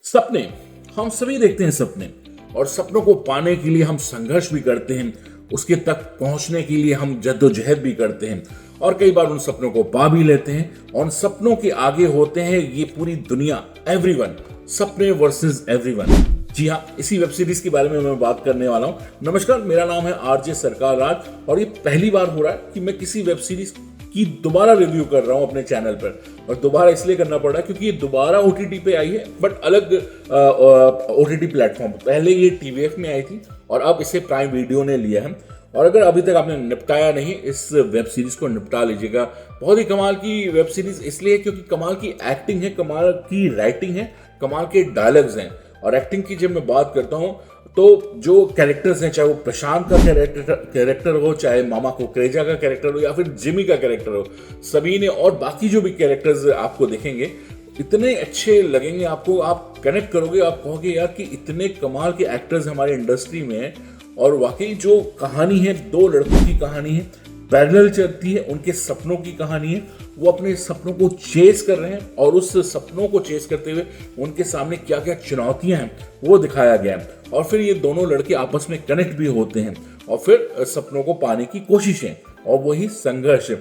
सपने, हम सभी देखते हैं सपने, और सपनों को पाने के लिए हम संघर्ष भी करते हैं। उसके तक पहुंचने के लिए हम जद्दोजहद भी करते हैं और कई बार उन सपनों को पा भी लेते हैं। और उन सपनों के आगे होते हैं ये पूरी दुनिया, एवरीवन। सपने वर्सेस एवरीवन। जी हाँ, इसी वेब सीरीज के बारे में मैं बात करने वाला हूं। नमस्कार, मेरा नाम है आरजे सरकार राज और ये पहली बार हो रहा है कि मैं किसी वेब सीरीज की दोबारा रिव्यू कर रहा हूं अपने चैनल पर। और दोबारा इसलिए करना पड़ा क्योंकि ये दोबारा ओटीटी पे आई है, बट अलग ओटीटी प्लेटफॉर्म। पहले ये टीवीएफ में आई थी और अब इसे प्राइम वीडियो ने लिया है। और अगर अभी तक आपने निपटाया नहीं, इस वेब सीरीज को निपटा लीजिएगा। बहुत ही कमाल की वेब सीरीज इसलिए क्योंकि कमाल की एक्टिंग है, कमाल की राइटिंग है, कमाल के डायलॉग्स हैं। और एक्टिंग की जब मैं बात करता हूं तो जो कैरेक्टर्स हैं, चाहे वो प्रशांत का कैरेक्टर हो, चाहे मामा कुकरेजा का कैरेक्टर हो या फिर जिमी का कैरेक्टर हो, सभी ने और बाकी जो भी कैरेक्टर्स आपको दिखेंगे इतने अच्छे लगेंगे आपको। आप कनेक्ट करोगे, आप कहोगे यार कि इतने कमाल के एक्टर्स हमारे इंडस्ट्री में हैं। और वाकई जो कहानी है, दो लड़कों की कहानी है, पैरेलल चलती है, उनके सपनों की कहानी है। वो अपने सपनों को चेस कर रहे हैं और उस सपनों को चेस करते हुए उनके सामने क्या क्या चुनौतियां हैं वो दिखाया गया है। और फिर ये दोनों लड़के आपस में कनेक्ट भी होते हैं और फिर सपनों को पाने की कोशिशें और वही संघर्ष।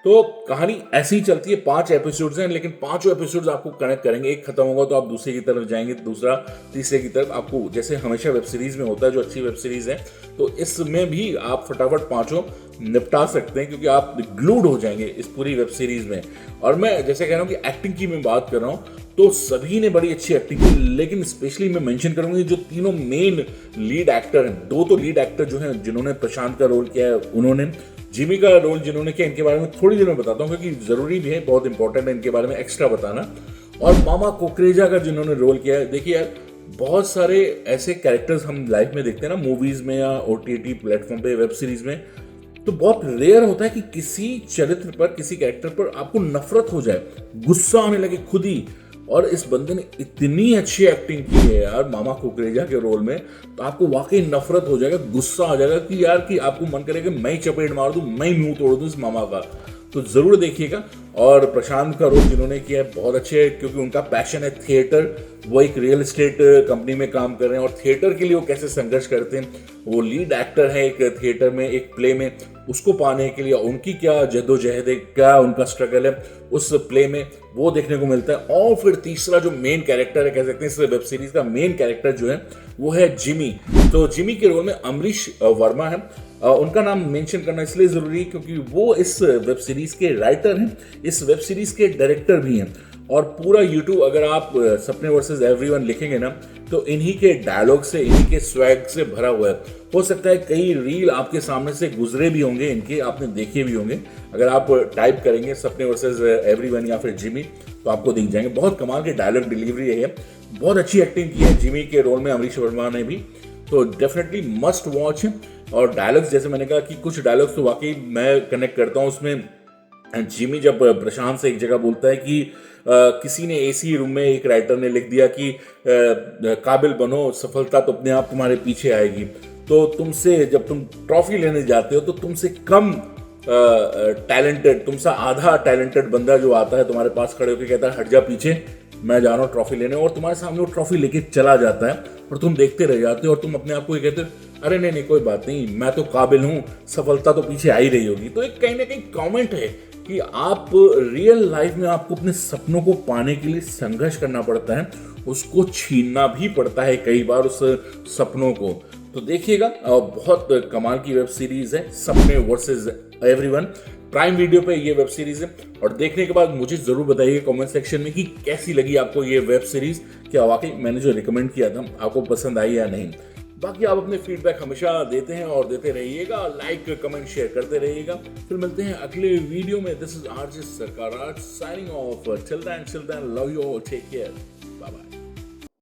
तो कहानी ऐसी ही चलती है। 5 एपिसोड्स हैं, लेकिन पांचों एपिसोड्स आपको कनेक्ट करेंगे। एक खत्म होगा तो आप दूसरे की तरफ जाएंगे, दूसरा तीसरे की तरफ। आपको जैसे हमेशा वेब सीरीज में होता है, जो अच्छी वेब सीरीज है, तो इसमें भी आप फटाफट पांचों निपटा सकते हैं क्योंकि आप ग्लूड हो जाएंगे इस पूरी वेब सीरीज में। और मैं जैसे कह रहा हूँ कि एक्टिंग की मैं बात कर रहा हूँ तो सभी ने बड़ी अच्छी एक्टिंग की, लेकिन स्पेशली मैं मेंशन करूंगी जो तीनों मेन लीड एक्टर हैं। 2 तो लीड एक्टर जो हैं जिन्होंने प्रशांत का रोल किया है, उन्होंने जिमी का रोल जिन्होंने किया, इनके बारे में थोड़ी देर में बताता हूँ क्योंकि जरूरी भी है, बहुत इंपॉर्टेंट है इनके बारे में एक्स्ट्रा बताना। और मामा कुकरेजा का जिन्होंने रोल किया है, देखिए यार, बहुत सारे ऐसे कैरेक्टर्स हम लाइफ में देखते हैं ना, मूवीज में या ओटीटी प्लेटफॉर्म पे, वेब सीरीज में, तो बहुत रेयर होता है कि किसी चरित्र पर, किसी कैरेक्टर पर आपको नफरत हो जाए, गुस्सा आने लगे खुद ही। और इस बंदे ने इतनी अच्छी एक्टिंग की है यार मामा कुकरेजा के रोल में, तो आपको वाकई नफरत हो जाएगा, गुस्सा आ जाएगा कि यार कि आपको मन करेगा मैं ही चपेट मार दूं, मैं ही मुंह तोड़ दूं इस मामा का। तो जरूर देखिएगा। और प्रशांत का रोल जिन्होंने किया है बहुत अच्छे है क्योंकि उनका पैशन है थिएटर। वो एक रियल एस्टेट कंपनी में काम कर रहे हैं और थिएटर के लिए वो कैसे संघर्ष करते हैं। वो लीड एक्टर है एक थिएटर में, एक प्ले में, उसको पाने के लिए उनकी क्या जद्दोजहद है, क्या उनका स्ट्रगल है उस प्ले में, वो देखने को मिलता है। और फिर तीसरा जो मेन कैरेक्टर है, कह सकते हैं इस वेब सीरीज का मेन कैरेक्टर जो है वो है जिमी। तो जिमी के रोल में अमरीश वर्मा है। उनका नाम मेंशन करना इसलिए जरूरी है क्योंकि वो इस वेब सीरीज के राइटर हैं, इस वेब सीरीज के डायरेक्टर भी हैं। और पूरा यूट्यूब अगर आप सपने वर्सेस एवरीवन लिखेंगे ना तो इन्हीं के डायलॉग से, इन्हीं के स्वैग से भरा हुआ है। हो सकता है कई रील आपके सामने से गुजरे भी होंगे, इनके आपने देखे भी होंगे। अगर आप टाइप करेंगे सपने वर्सेस एवरीवन या फिर जिमी तो आपको दिख जाएंगे। बहुत कमाल के डायलॉग डिलीवरी है, बहुत अच्छी एक्टिंग की है जिमी के रोल में अमरीश वर्मा ने भी। तो डेफिनेटली मस्ट वॉच है। और डायलॉग्स, जैसे मैंने कहा कि कुछ डायलॉग्स तो वाकई मैं कनेक्ट करता हूँ उसमें। जिमी जब प्रशांत से एक जगह बोलता है कि किसी ने एसी रूम में, एक राइटर ने लिख दिया कि काबिल बनो, सफलता तो अपने आप तुम्हारे पीछे आएगी। तो तुमसे, जब तुम ट्रॉफी लेने जाते हो तो तुमसे कम टैलेंटेड, तुमसे आधा टैलेंटेड बंदा जो आता है तुम्हारे पास खड़े होकर कहता है हट जा पीछे, मैं जा रहा हूँ ट्रॉफी लेने, और तुम्हारे सामने वो ट्रॉफी लेके चला जाता है और तुम देखते रह जाते हो और तुम अपने आप को ये कहते हो अरे नहीं कोई बात नहीं, मैं तो काबिल हूँ, सफलता तो पीछे आ ही रही होगी। तो एक कहीं ना कहीं कमेंट है कि आप रियल लाइफ में आपको अपने सपनों को पाने के लिए संघर्ष करना पड़ता है, उसको छीनना भी पड़ता है कई बार उस सपनों को। तो देखिएगा, बहुत कमाल की वेब सीरीज है सपने वर्सेस एवरीवन। प्राइम वीडियो पे ये वेब सीरीज है और देखने के बाद मुझे जरूर बताइए कमेंट सेक्शन में कि कैसी लगी आपको ये वेब सीरीज। क्या वाकई मैंने जो रिकमेंड किया था आपको पसंद आई या नहीं। बाकी आप अपने फीडबैक हमेशा देते हैं और देते रहिएगा, लाइक कमेंट शेयर करते रहिएगा। फिर मिलते हैं अगले वीडियो में। This is RJ Sarkar signing off. Till then love you all, take care.